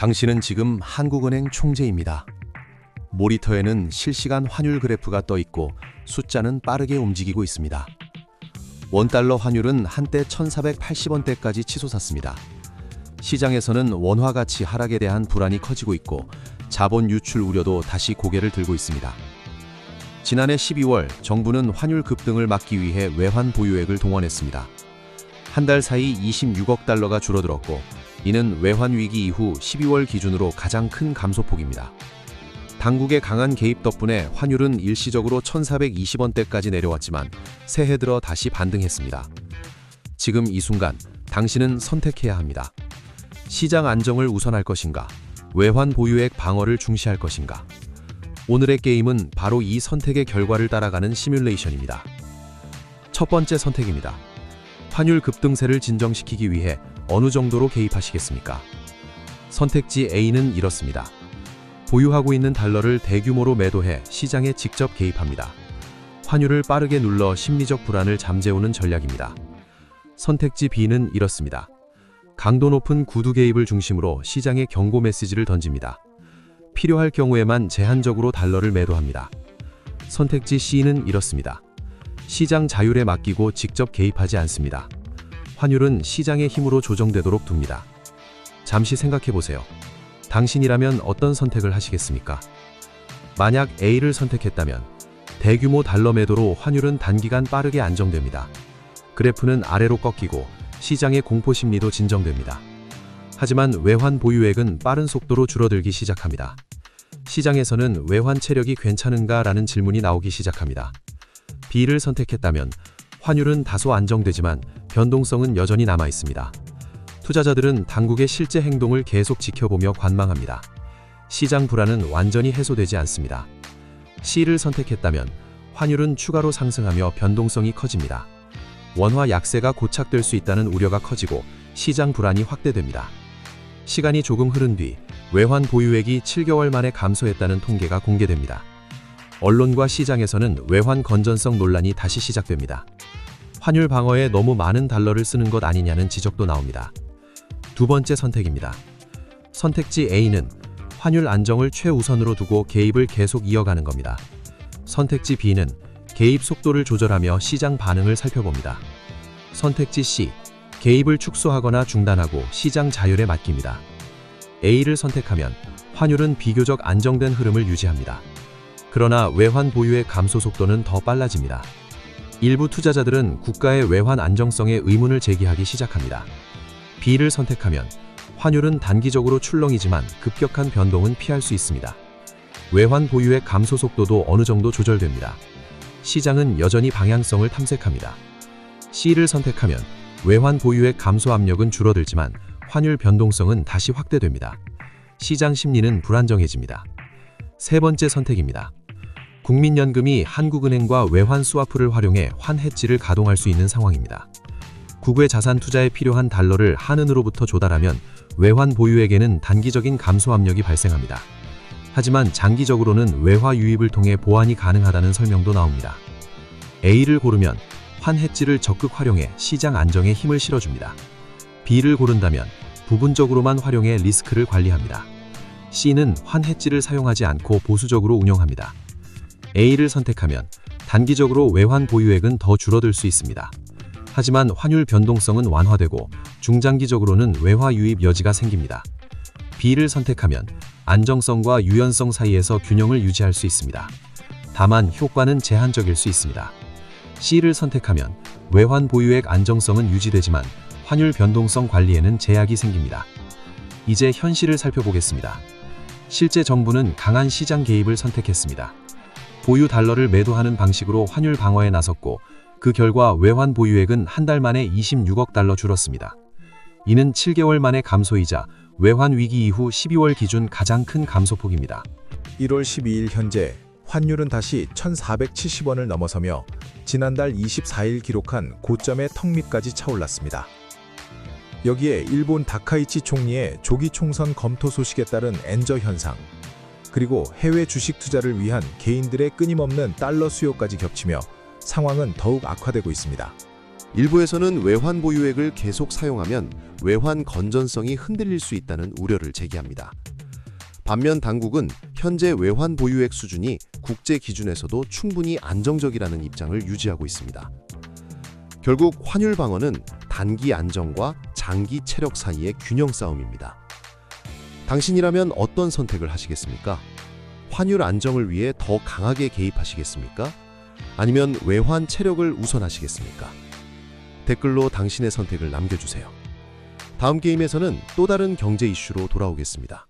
당신은 지금 한국은행 총재입니다. 모니터에는 실시간 환율 그래프가 떠 있고 숫자는 빠르게 움직이고 있습니다. 원달러 환율은 한때 1,480원대까지 치솟았습니다. 시장에서는 원화 가치 하락에 대한 불안이 커지고 있고 자본 유출 우려도 다시 고개를 들고 있습니다. 지난해 12월 정부는 환율 급등을 막기 위해 외환 보유액을 동원했습니다. 한 달 사이 26억 달러가 줄어들었고 이는 외환 위기 이후 12월 기준으로 가장 큰 감소폭입니다. 당국의 강한 개입 덕분에 환율은 일시적으로 1,420원대까지 내려왔지만 새해 들어 다시 반등했습니다. 지금 이 순간 당신은 선택해야 합니다. 시장 안정을 우선할 것인가? 외환 보유액 방어를 중시할 것인가? 오늘의 게임은 바로 이 선택의 결과를 따라가는 시뮬레이션입니다. 첫 번째 선택입니다. 환율 급등세를 진정시키기 위해 어느 정도로 개입하시겠습니까? 선택지 A는 이렇습니다. 보유하고 있는 달러를 대규모로 매도해 시장에 직접 개입합니다. 환율을 빠르게 눌러 심리적 불안을 잠재우는 전략입니다. 선택지 B는 이렇습니다. 강도 높은 구두 개입을 중심으로 시장에 경고 메시지를 던집니다. 필요할 경우에만 제한적으로 달러를 매도합니다. 선택지 C는 이렇습니다. 시장 자율에 맡기고 직접 개입하지 않습니다. 환율은 시장의 힘으로 조정되도록 둡니다. 잠시 생각해보세요. 당신이라면 어떤 선택을 하시겠습니까? 만약 A를 선택했다면 대규모 달러 매도로 환율은 단기간 빠르게 안정됩니다. 그래프는 아래로 꺾이고 시장의 공포 심리도 진정됩니다. 하지만 외환 보유액은 빠른 속도로 줄어들기 시작합니다. 시장에서는 외환 체력이 괜찮은가라는 질문이 나오기 시작합니다. B를 선택했다면 환율은 다소 안정되지만 변동성은 여전히 남아 있습니다. 투자자들은 당국의 실제 행동을 계속 지켜보며 관망합니다. 시장 불안은 완전히 해소되지 않습니다. C를 선택했다면 환율은 추가로 상승하며 변동성이 커집니다. 원화 약세가 고착될 수 있다는 우려가 커지고 시장 불안이 확대됩니다. 시간이 조금 흐른 뒤 외환 보유액이 7개월 만에 감소했다는 통계가 공개됩니다. 언론과 시장에서는 외환 건전성 논란이 다시 시작됩니다. 환율 방어에 너무 많은 달러를 쓰는 것 아니냐는 지적도 나옵니다. 두 번째 선택입니다. 선택지 A는 환율 안정을 최우선으로 두고 개입을 계속 이어가는 겁니다. 선택지 B는 개입 속도를 조절하며 시장 반응을 살펴봅니다. 선택지 C, 개입을 축소하거나 중단하고 시장 자율에 맡깁니다. A를 선택하면 환율은 비교적 안정된 흐름을 유지합니다. 그러나 외환 보유의 감소 속도는 더 빨라집니다. 일부 투자자들은 국가의 외환 안정성에 의문을 제기하기 시작합니다. B를 선택하면 환율은 단기적으로 출렁이지만 급격한 변동은 피할 수 있습니다. 외환 보유의 감소 속도도 어느 정도 조절됩니다. 시장은 여전히 방향성을 탐색합니다. C를 선택하면 외환 보유의 감소 압력은 줄어들지만 환율 변동성은 다시 확대됩니다. 시장 심리는 불안정해집니다. 세 번째 선택입니다. 국민연금이 한국은행과 외환 스와프를 활용해 환 해지를 가동할 수 있는 상황입니다. 국외 자산 투자에 필요한 달러를 한은으로부터 조달하면 외환 보유액에는 단기적인 감소 압력이 발생합니다. 하지만 장기적으로는 외화 유입을 통해 보완이 가능하다는 설명도 나옵니다. A를 고르면 환 해지를 적극 활용해 시장 안정에 힘을 실어줍니다. B를 고른다면 부분적으로만 활용해 리스크를 관리합니다. C는 환 해지를 사용하지 않고 보수적으로 운영합니다. A를 선택하면 단기적으로 외환 보유액은 더 줄어들 수 있습니다. 하지만 환율 변동성은 완화되고 중장기적으로는 외화 유입 여지가 생깁니다. B를 선택하면 안정성과 유연성 사이에서 균형을 유지할 수 있습니다. 다만 효과는 제한적일 수 있습니다. C를 선택하면 외환 보유액 안정성은 유지되지만 환율 변동성 관리에는 제약이 생깁니다. 이제 현실을 살펴보겠습니다. 실제 정부는 강한 시장 개입을 선택했습니다. 보유 달러를 매도하는 방식으로 환율 방어에 나섰고 그 결과 외환 보유액은 한 달 만에 26억 달러 줄었습니다. 이는 7개월 만의 감소이자 외환 위기 이후 12월 기준 가장 큰 감소폭입니다. 1월 12일 현재 환율은 다시 1,470원을 넘어서며 지난달 24일 기록한 고점의 턱 밑까지 차올랐습니다. 여기에 일본 다카이치 총리의 조기 총선 검토 소식에 따른 엔저 현상, 그리고 해외 주식 투자를 위한 개인들의 끊임없는 달러 수요까지 겹치며 상황은 더욱 악화되고 있습니다. 일부에서는 외환 보유액을 계속 사용하면 외환 건전성이 흔들릴 수 있다는 우려를 제기합니다. 반면 당국은 현재 외환 보유액 수준이 국제 기준에서도 충분히 안정적이라는 입장을 유지하고 있습니다. 결국 환율 방어는 단기 안정과 장기 체력 사이의 균형 싸움입니다. 당신이라면 어떤 선택을 하시겠습니까? 환율 안정을 위해 더 강하게 개입하시겠습니까? 아니면 외환 체력을 우선하시겠습니까? 댓글로 당신의 선택을 남겨주세요. 다음 게임에서는 또 다른 경제 이슈로 돌아오겠습니다.